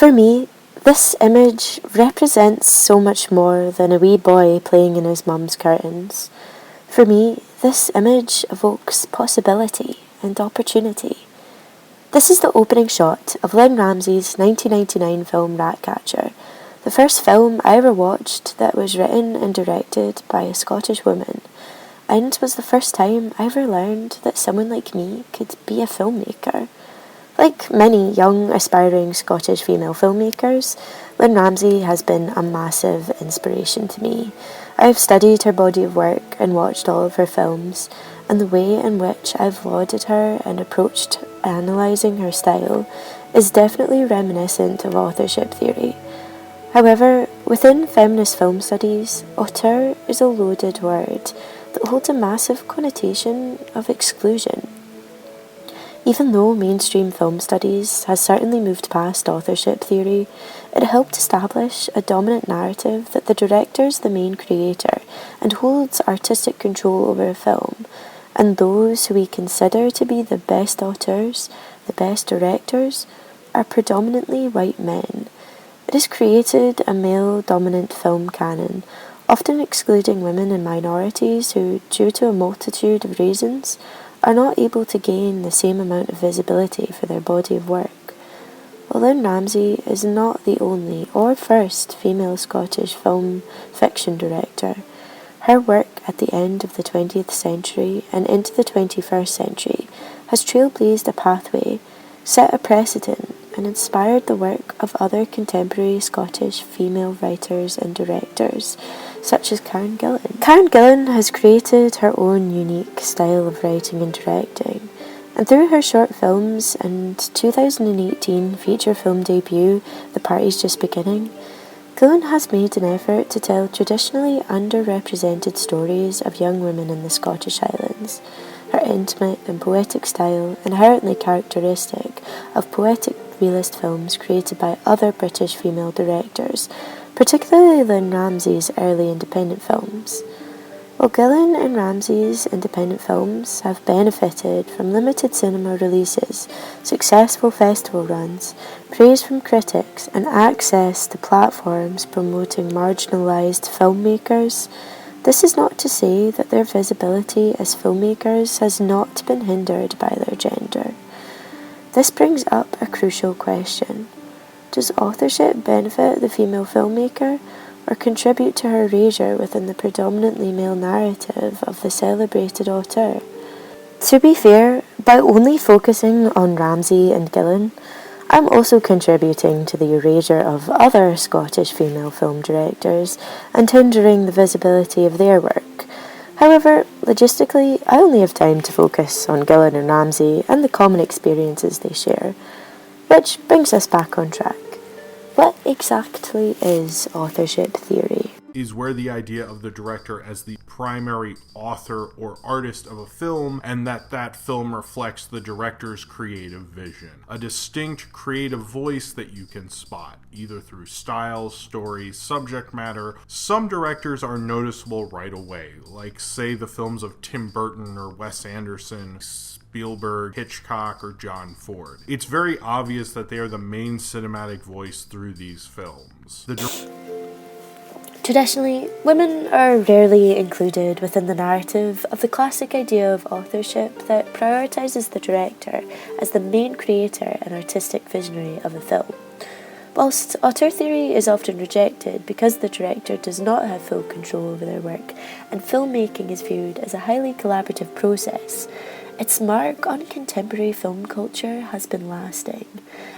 For me, this image represents so much more than a wee boy playing in his mum's curtains. For me, this image evokes possibility and opportunity. This is the opening shot of Lynne Ramsay's 1999 film Ratcatcher, the first film I ever watched that was written and directed by a Scottish woman, and was the first time I ever learned that someone like me could be a filmmaker. Like many young, aspiring Scottish female filmmakers, Lynne Ramsay has been a massive inspiration to me. I've studied her body of work and watched all of her films, and the way in which I've lauded her and approached analysing her style is definitely reminiscent of authorship theory. However, within feminist film studies, auteur is a loaded word that holds a massive connotation of exclusion. Even though mainstream film studies has certainly moved past authorship theory, it helped establish a dominant narrative that the director is the main creator and holds artistic control over a film, and those who we consider to be the best auteurs, the best directors, are predominantly white men. It has created a male-dominant film canon, often excluding women and minorities who, due to a multitude of reasons, are not able to gain the same amount of visibility for their body of work. While Lynne Ramsay is not the only or first female Scottish film fiction director, her work at the end of the 20th century and into the 21st century has trailblazed a pathway, set a precedent, and inspired the work of other contemporary Scottish female writers and directors, such as Karen Gillan. Karen Gillan has created her own unique style of writing and directing, and through her short films and 2018 feature film debut, The Party's Just Beginning, Gillan has made an effort to tell traditionally underrepresented stories of young women in the Scottish Highlands. Her intimate and poetic style, inherently characteristic of poetic realist films created by other British female directors, particularly Lynne Ramsay's early independent films. While Gillan and Ramsay's independent films have benefited from limited cinema releases, successful festival runs, praise from critics, and access to platforms promoting marginalised filmmakers, this is not to say that their visibility as filmmakers has not been hindered by their gender. This brings up a crucial question. Does authorship benefit the female filmmaker or contribute to her erasure within the predominantly male narrative of the celebrated auteur? To be fair, by only focusing on Ramsay and Gillan, I'm also contributing to the erasure of other Scottish female film directors and hindering the visibility of their work. However, logistically, I only have time to focus on Gillan and Ramsay and the common experiences they share, which brings us back on track. What exactly is authorship theory? Is where the idea of the director as the primary author or artist of a film, and that film reflects the director's creative vision. A distinct creative voice that you can spot, either through style, story, subject matter. Some directors are noticeable right away, like say the films of Tim Burton or Wes Anderson, Spielberg, Hitchcock, or John Ford. It's very obvious that they are the main cinematic voice through these films. Traditionally, women are rarely included within the narrative of the classic idea of authorship that prioritises the director as the main creator and artistic visionary of a film. Whilst auteur theory is often rejected because the director does not have full control over their work and filmmaking is viewed as a highly collaborative process, its mark on contemporary film culture has been lasting,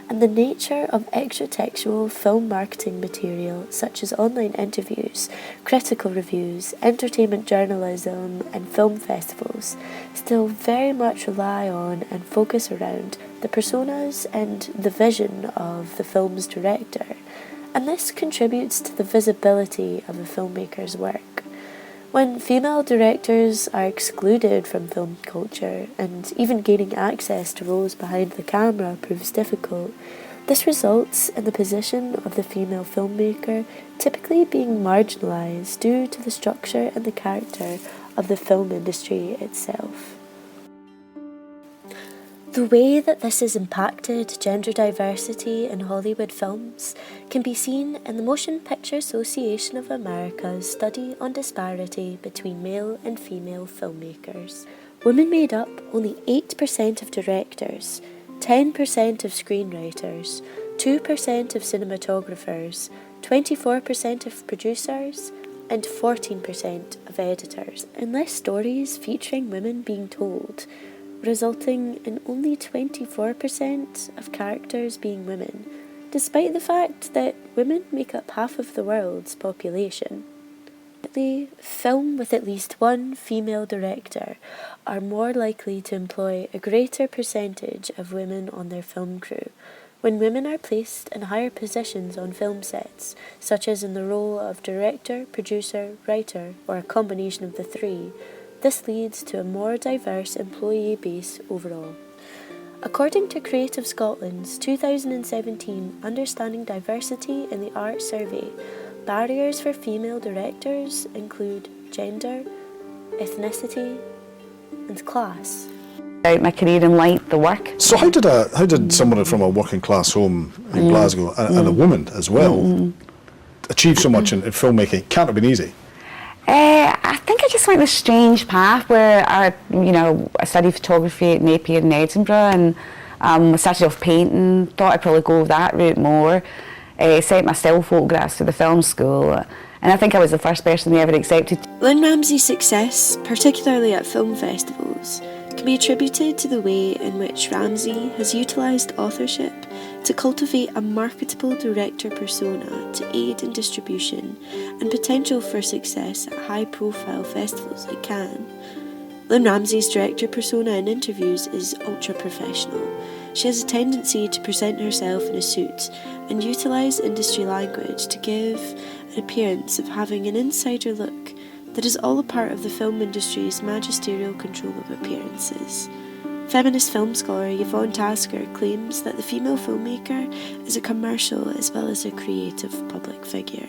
and the nature of extra-textual film marketing material such as online interviews, critical reviews, entertainment journalism, and film festivals still very much rely on and focus around the personas and the vision of the film's director, and this contributes to the visibility of a filmmaker's work. When female directors are excluded from film culture and even gaining access to roles behind the camera proves difficult, this results in the position of the female filmmaker typically being marginalised due to the structure and the character of the film industry itself. The way that this has impacted gender diversity in Hollywood films can be seen in the Motion Picture Association of America's study on disparity between male and female filmmakers. Women made up only 8% of directors, 10% of screenwriters, 2% of cinematographers, 24% of producers, and 14% of editors, and less stories featuring women being told, resulting in only 24% of characters being women, despite the fact that women make up half of the world's population. Film with at least one female director are more likely to employ a greater percentage of women on their film crew. When women are placed in higher positions on film sets, such as in the role of director, producer, writer, or a combination of the three, this leads to a more diverse employee base overall. According to Creative Scotland's 2017 Understanding Diversity in the Arts Survey, barriers for female directors include gender, ethnicity, and class. My career and liked the work. So how did someone from a working class home in Glasgow and a woman as well achieve so much in filmmaking? It can't have been easy. I think I just went this strange path where I studied photography at Napier in Edinburgh, and I started off painting. Thought I'd probably go that route more. Sent my still photographs to the film school, and I think I was the first person they ever accepted. Lynne Ramsay's success, particularly at film festivals, can be attributed to the way in which Ramsay has utilised authorship to cultivate a marketable director persona to aid in distribution and potential for success at high-profile festivals like Cannes. Lynne Ramsay's director persona in interviews is ultra-professional. She has a tendency to present herself in a suit and utilise industry language to give an appearance of having an insider look that is all a part of the film industry's magisterial control of appearances. Feminist film scholar Yvonne Tasker claims that the female filmmaker is a commercial as well as a creative public figure,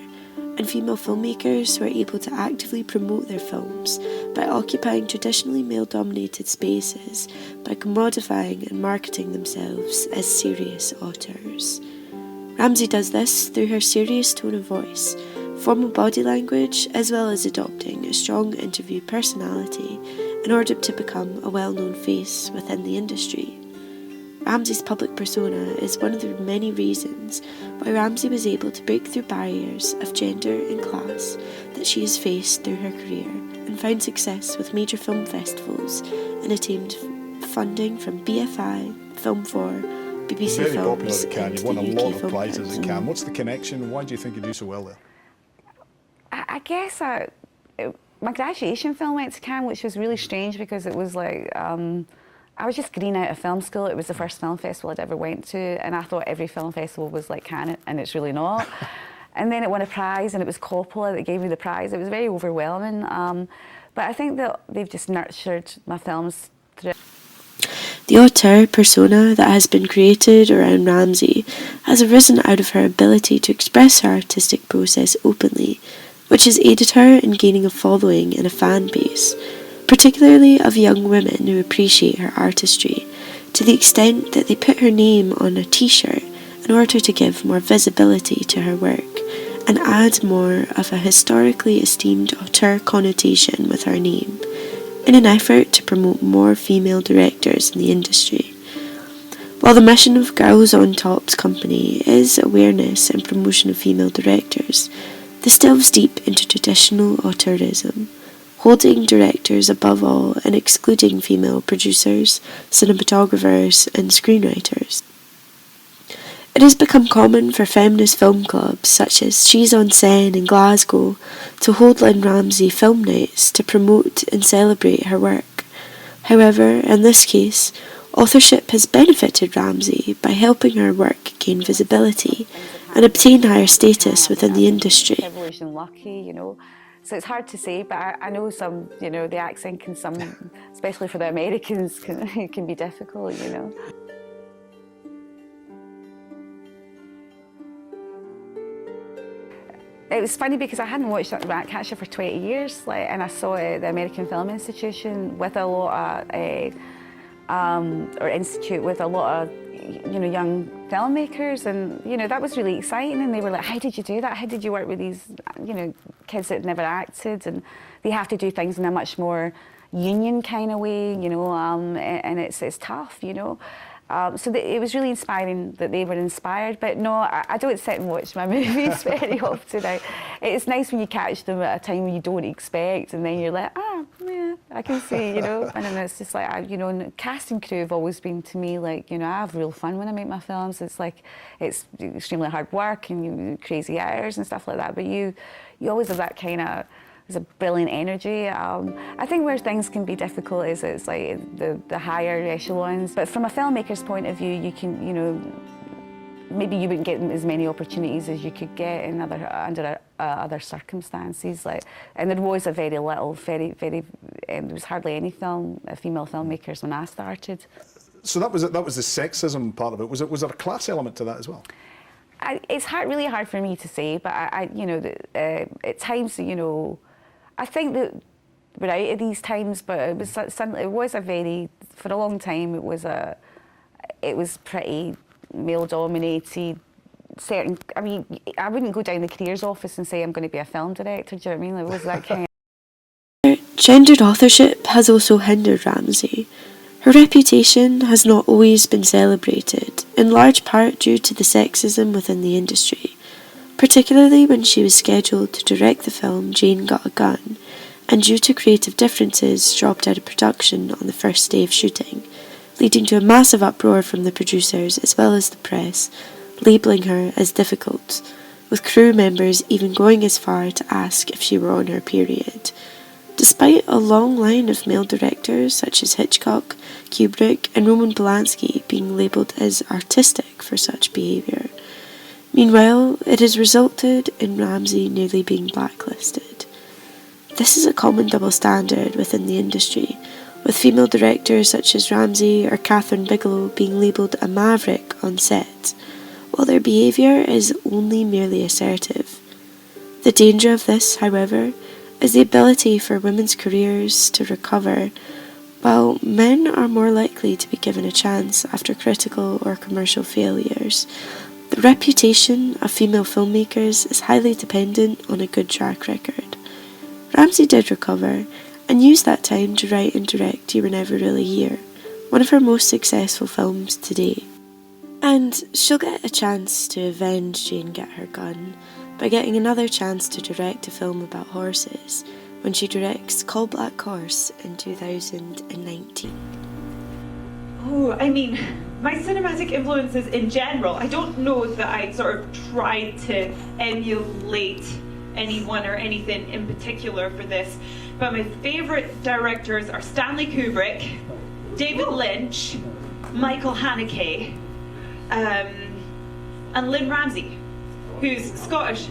and female filmmakers who are able to actively promote their films by occupying traditionally male-dominated spaces by commodifying and marketing themselves as serious auteurs. Ramsay does this through her serious tone of voice, formal body language, as well as adopting a strong interview personality in order to become a well-known face within the industry. Ramsay's public persona is one of the many reasons why Ramsay was able to break through barriers of gender and class that she has faced through her career and found success with major film festivals and attained funding from BFI, Film 4, BBC Very Films, popular at Cannes. and You've won a the lot UK of Film prizes Council. at Cannes. What's the connection? Why do you think you do so well there? I guess my graduation film went to Cannes, which was really strange because it was like I was just green out of film school. It was the first film festival I'd ever went to, and I thought every film festival was like Cannes, and it's really not. And then it won a prize, and it was Coppola that gave me the prize. It was very overwhelming, but I think that they've just nurtured my films through. The auteur persona that has been created around Ramsay has arisen out of her ability to express her artistic process openly, which has aided her in gaining a following and a fan base, particularly of young women who appreciate her artistry, to the extent that they put her name on a t-shirt in order to give more visibility to her work and add more of a historically esteemed auteur connotation with her name, in an effort to promote more female directors in the industry. While the mission of Girls on Top's company is awareness and promotion of female directors, this delves deep into traditional auteurism, holding directors above all and excluding female producers, cinematographers, and screenwriters. It has become common for feminist film clubs such as She's on Seine in Glasgow to hold Lynne Ramsay film nights to promote and celebrate her work. However, in this case, authorship has benefited Ramsay by helping her work gain visibility and obtain higher status within the industry. Evolution lucky, So it's hard to say, but I know some, the accent can especially for the Americans, can be difficult, It was funny because I hadn't watched Ratcatcher for 20 years, and I saw the American Film Institution with a lot of or institute with a lot of, young filmmakers, and that was really exciting. And they were like, "How did you do that? How did you work with these, kids that had never acted?" And they have to do things in a much more union kind of way, and it's tough, So it was really inspiring that they were inspired. But no, I don't sit and watch my movies very often. It's nice when you catch them at a time when you don't expect, and then you're like, yeah, I can see, And then it's just like, and the cast and crew have always been to me like, I have real fun when I make my films. It's like, it's extremely hard work and crazy hours and stuff like that. But you always have that kind of, there's a brilliant energy. I think where things can be difficult is it's like the higher echelons. But from a filmmaker's point of view, you can, maybe you wouldn't get as many opportunities as you could get in other circumstances. And there was a very little, there was hardly any female filmmakers when I started. So that was the sexism part of it. Was there a class element to that as well? It's really hard for me to say, but at times, I think that we're out of these times, but it was a very, for a long time, it was pretty male-dominated. I wouldn't go down the careers office and say I'm going to be a film director. Do you know what I mean? It was that kind of... Gendered authorship has also hindered Ramsay. Her reputation has not always been celebrated, in large part due to the sexism within the industry, particularly when she was scheduled to direct the film Jane Got a Gun, and due to creative differences dropped out of production on the first day of shooting, leading to a massive uproar from the producers as well as the press, labelling her as difficult, with crew members even going as far to ask if she were on her period. Despite a long line of male directors such as Hitchcock, Kubrick and Roman Polanski being labelled as artistic for such behaviour. Meanwhile, it has resulted in Ramsay nearly being blacklisted. This is a common double standard within the industry, with female directors such as Ramsay or Catherine Bigelow being labelled a maverick on set, while their behaviour is only merely assertive. The danger of this, however, is the ability for women's careers to recover, while men are more likely to be given a chance after critical or commercial failures. The reputation of female filmmakers is highly dependent on a good track record. Ramsay did recover, and used that time to write and direct You Were Never Really Here, one of her most successful films to date. And she'll get a chance to avenge Jane Get Her Gun by getting another chance to direct a film about horses when she directs Call Black Horse in 2019. Oh, I mean, my cinematic influences in general, I don't know that I sort of tried to emulate anyone or anything in particular for this, but my favourite directors are Stanley Kubrick, David Lynch, Michael Haneke, and Lynn Ramsay, who's Scottish.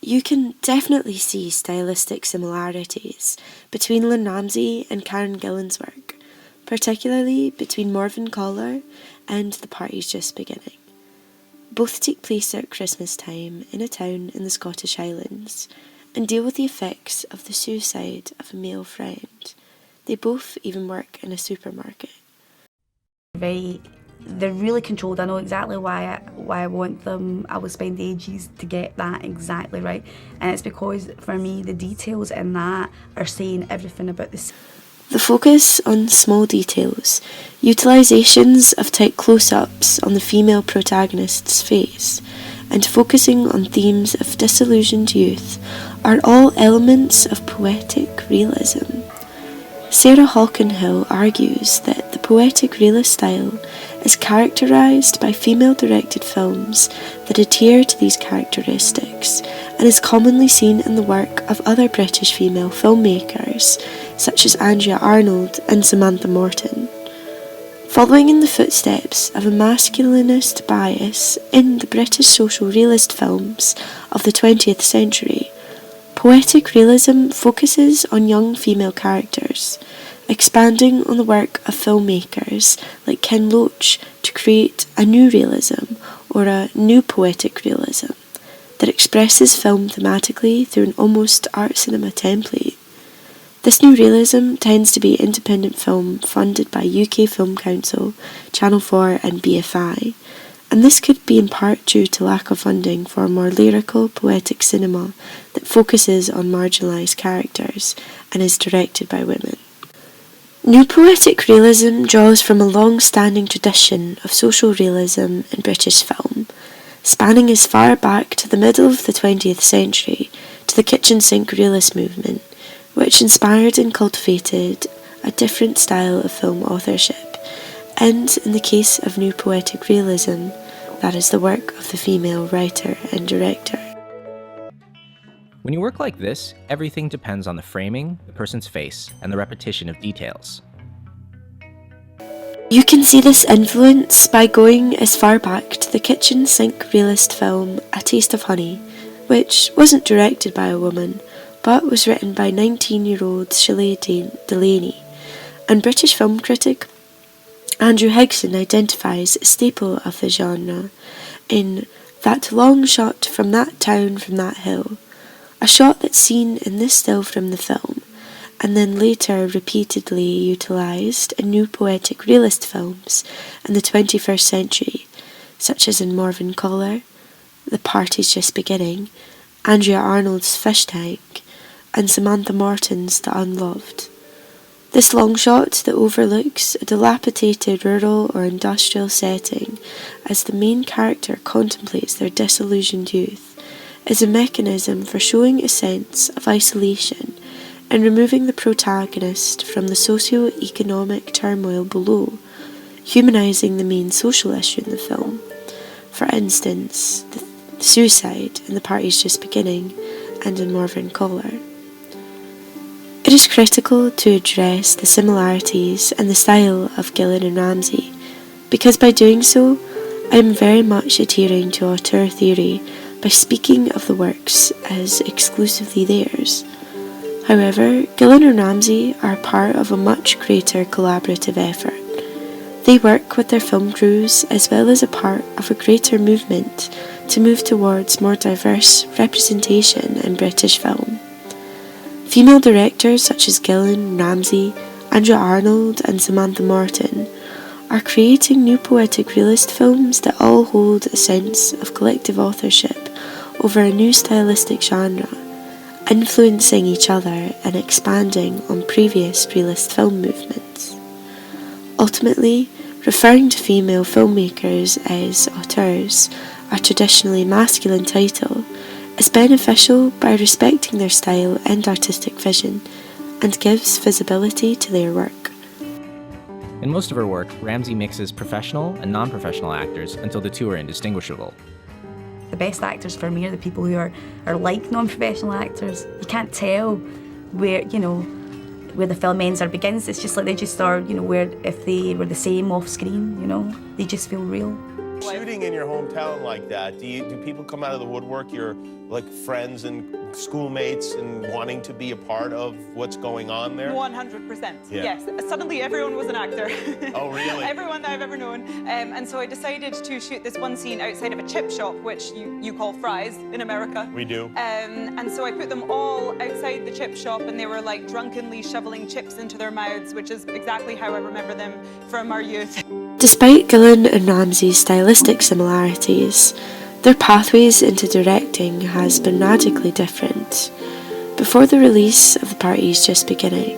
You can definitely see stylistic similarities between Lynn Ramsay and Karen Gillan's work, particularly between Morven Collar and The Party's Just Beginning. Both take place at Christmas time in a town in the Scottish Highlands and deal with the effects of the suicide of a male friend. They both even work in a supermarket. They're really controlled. I know exactly why I want them. I will spend ages to get that exactly right. And it's because, for me, the details in that are saying everything about the scene. The focus on small details, utilisations of tight close-ups on the female protagonist's face, and focusing on themes of disillusioned youth are all elements of poetic realism. Sarah Hawkenhill argues that the poetic realist style is characterised by female-directed films that adhere to these characteristics and is commonly seen in the work of other British female filmmakers such as Andrea Arnold and Samantha Morton. Following in the footsteps of a masculinist bias in the British social realist films of the 20th century, poetic realism focuses on young female characters, expanding on the work of filmmakers like Ken Loach to create a new realism or a new poetic realism that expresses film thematically through an almost art cinema template. This new realism tends to be independent film funded by UK Film Council, Channel 4 and BFI, and this could be in part due to lack of funding for more lyrical, poetic cinema that focuses on marginalised characters and is directed by women. New poetic realism draws from a long-standing tradition of social realism in British film, spanning as far back to the middle of the 20th century to the kitchen sink realist movement, which inspired and cultivated a different style of film authorship, and in the case of new poetic realism, that is the work of the female writer and director. When you work like this, everything depends on the framing, the person's face, and the repetition of details. You can see this influence by going as far back to the kitchen sink realist film A Taste of Honey, which wasn't directed by a woman, but was written by 19-year-old Shelley Delaney, and British film critic Andrew Higson identifies a staple of the genre in that long shot from that town from that hill, a shot that's seen in this still from the film, and then later repeatedly utilised in new poetic realist films in the 21st century, such as in Morven Collar, The Party's Just Beginning, Andrea Arnold's Fish Tank, and Samantha Morton's The Unloved. This long shot that overlooks a dilapidated rural or industrial setting as the main character contemplates their disillusioned youth is a mechanism for showing a sense of isolation and removing the protagonist from the socio-economic turmoil below, humanising the main social issue in the film. For instance, the suicide in The Party's Just Beginning and in Morven Collar. It is critical to address the similarities and the style of Gillan and Ramsay, because by doing so, I am very much adhering to auteur theory by speaking of the works as exclusively theirs. However, Gillan and Ramsay are part of a much greater collaborative effort. They work with their film crews as well as a part of a greater movement to move towards more diverse representation in British film. Female directors such as Gillan, Ramsay, Andrea Arnold and Samantha Morton are creating new poetic realist films that all hold a sense of collective authorship over a new stylistic genre, influencing each other and expanding on previous realist film movements. Ultimately, referring to female filmmakers as auteurs, a traditionally masculine title, is beneficial by respecting their style and artistic vision, and gives visibility to their work. In most of her work, Ramsay mixes professional and non-professional actors until the two are indistinguishable. The best actors for me are the people who are like non-professional actors. You can't tell where the film ends or begins. It's just like they just are, where if they were the same off screen, they just feel real. Shooting in your hometown like that, do people come out of the woodwork, your friends and schoolmates, and wanting to be a part of what's going on there? 100%. Yeah. Yes. Suddenly everyone was an actor. Oh, really? Everyone that I've ever known. And so I decided to shoot this one scene outside of a chip shop, which you call Fry's in America. We do. And so I put them all outside the chip shop, and they were drunkenly shoveling chips into their mouths, which is exactly how I remember them from our youth. Despite Gillan and Ramsay's stylistic similarities, their pathways into directing has been radically different. Before the release of The Party's Just Beginning,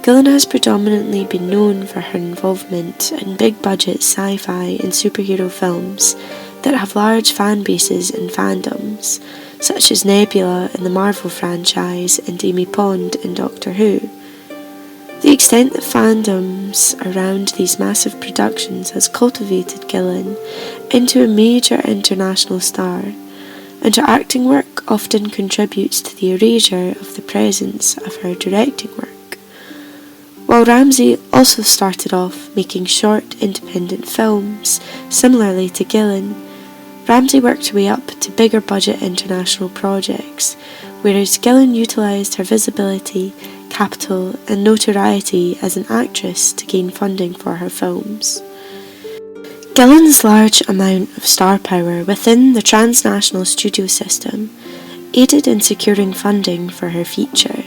Gillan has predominantly been known for her involvement in big-budget sci-fi and superhero films that have large fan bases and fandoms, such as Nebula in the Marvel franchise and Amy Pond in Doctor Who. The extent that fandoms around these massive productions has cultivated Gillan into a major international star, and her acting work often contributes to the erasure of the presence of her directing work. While Ramsay also started off making short, independent films, similarly to Gillan, Ramsay worked her way up to bigger budget international projects, whereas Gillan utilised her visibility, capital and notoriety as an actress to gain funding for her films. Gillan's large amount of star power within the transnational studio system aided in securing funding for her feature,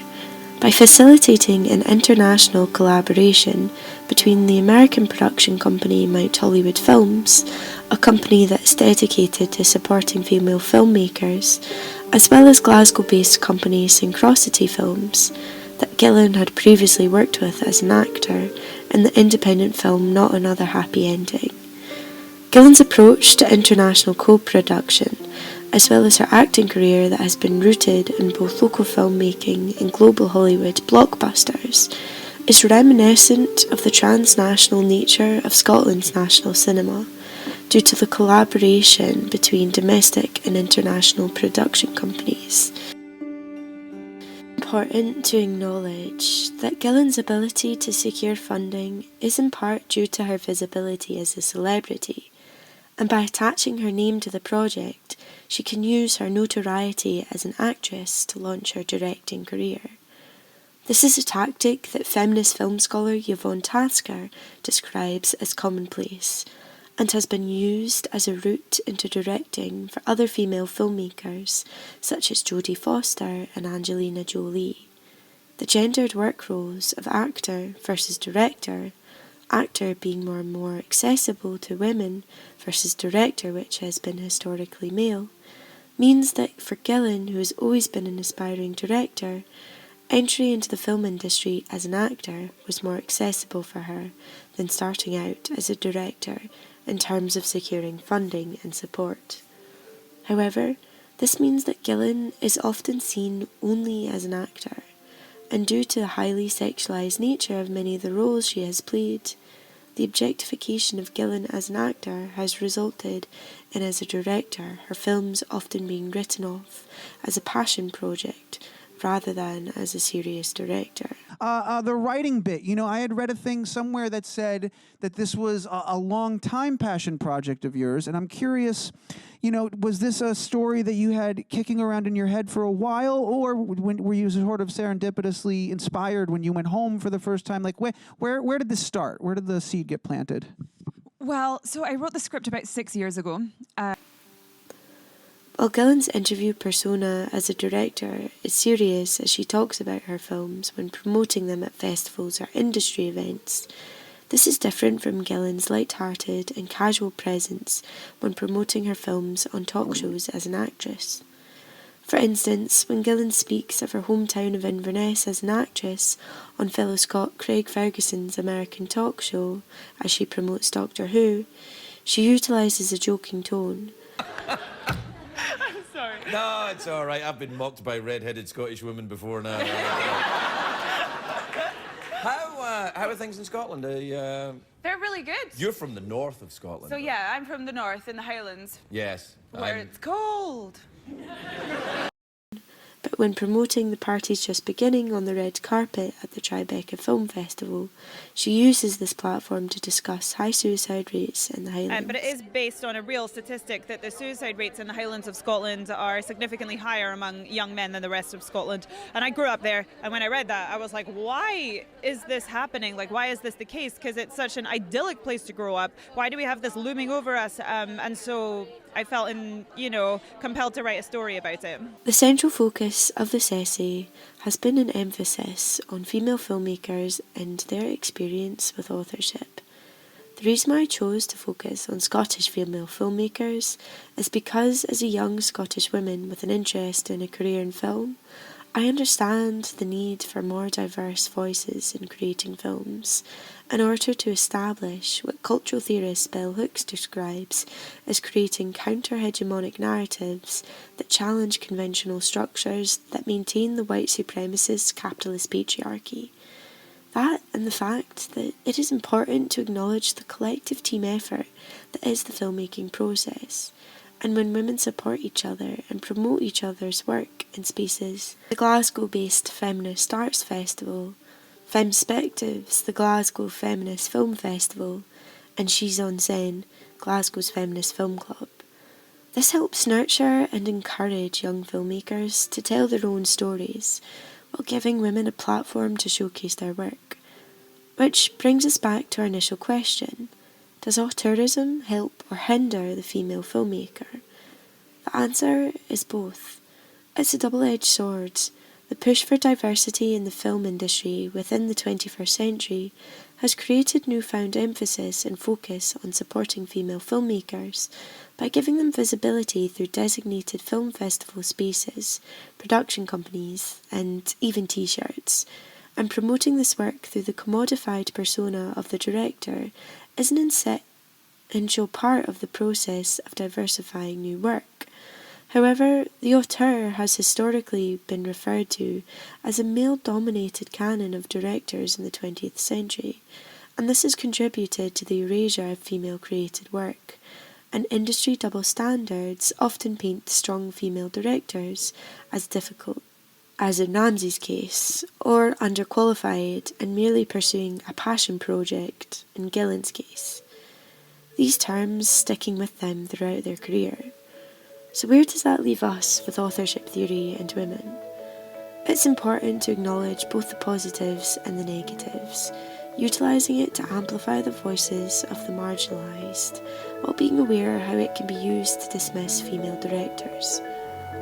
By facilitating an international collaboration between the American production company Mount Hollywood Films, a company that is dedicated to supporting female filmmakers, as well as Glasgow-based company Syncrosity Films, that Gillan had previously worked with as an actor in the independent film Not Another Happy Ending. Gillan's approach to international co-production, as well as her acting career that has been rooted in both local filmmaking and global Hollywood blockbusters, is reminiscent of the transnational nature of Scotland's national cinema, due to the collaboration between domestic and international production companies. Important to acknowledge that Gillan's ability to secure funding is in part due to her visibility as a celebrity, and by attaching her name to the project, she can use her notoriety as an actress to launch her directing career. This is a tactic that feminist film scholar Yvonne Tasker describes as commonplace, and has been used as a route into directing for other female filmmakers such as Jodie Foster and Angelina Jolie. The gendered work roles of actor versus director, actor being more and more accessible to women versus director, which has been historically male, means that for Gillan, who has always been an aspiring director, entry into the film industry as an actor was more accessible for her than starting out as a director in terms of securing funding and support. However, this means that Gillan is often seen only as an actor, and due to the highly sexualised nature of many of the roles she has played, the objectification of Gillan as an actor has resulted in, as a director, her films often being written off as a passion project rather than as a serious director. The writing bit, I had read a thing somewhere that said that this was a long time passion project of yours, and I'm curious, was this a story that you had kicking around in your head for a while, or were you sort of serendipitously inspired when you went home for the first time? Like, where did this start? Where did the seed get planted? Well, so I wrote the script about 6 years ago. While Gillan's interview persona as a director is serious as she talks about her films when promoting them at festivals or industry events, this is different from Gillan's light-hearted and casual presence when promoting her films on talk shows as an actress. For instance, when Gillan speaks of her hometown of Inverness as an actress on fellow Scot Craig Ferguson's American talk show as she promotes Doctor Who, she utilises a joking tone. I'm sorry. No, it's all right. I've been mocked by red-headed Scottish women before now. How are things in Scotland? They're really good. You're from the north of Scotland. So yeah, I'm from the north in the Highlands. Yes. Where it's cold. But when promoting the parties just beginning on the red carpet at the Tribeca Film Festival, she uses this platform to discuss high suicide rates in the Highlands. But it is based on a real statistic that the suicide rates in the Highlands of Scotland are significantly higher among young men than the rest of Scotland. And I grew up there, and when I read that, I was like, why is this happening? Like, why is this the case? Because it's such an idyllic place to grow up. Why do we have this looming over us? And so I felt compelled to write a story about it. The central focus of this essay has been an emphasis on female filmmakers and their experience with authorship. The reason why I chose to focus on Scottish female filmmakers is because, as a young Scottish woman with an interest in a career in film, I understand the need for more diverse voices in creating films in order to establish what cultural theorist Bell Hooks describes as creating counter-hegemonic narratives that challenge conventional structures that maintain the white supremacist capitalist patriarchy. That and the fact that it is important to acknowledge the collective team effort that is the filmmaking process, and when women support each other and promote each other's work in spaces. The Glasgow-based Feminist Arts Festival, Femspectives, the Glasgow Feminist Film Festival, and She's on Scène, Glasgow's Feminist Film Club. This helps nurture and encourage young filmmakers to tell their own stories, while giving women a platform to showcase their work. Which brings us back to our initial question: does auteurism help or hinder the female filmmaker? The answer is both. It's a double-edged sword. The push for diversity in the film industry within the 21st century has created newfound emphasis and focus on supporting female filmmakers by giving them visibility through designated film festival spaces, production companies, and even t-shirts, and promoting this work through the commodified persona of the director is an essential part of the process of diversifying new work. However, the auteur has historically been referred to as a male-dominated canon of directors in the 20th century, and this has contributed to the erasure of female-created work, and industry double standards often paint strong female directors as difficult, as in Ramsey's case, or underqualified and merely pursuing a passion project in Gillen's case. These terms sticking with them throughout their career. So where does that leave us with authorship theory and women? It's important to acknowledge both the positives and the negatives, utilising it to amplify the voices of the marginalised, while being aware how it can be used to dismiss female directors.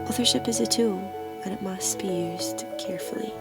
Authorship is a tool, and it must be used carefully.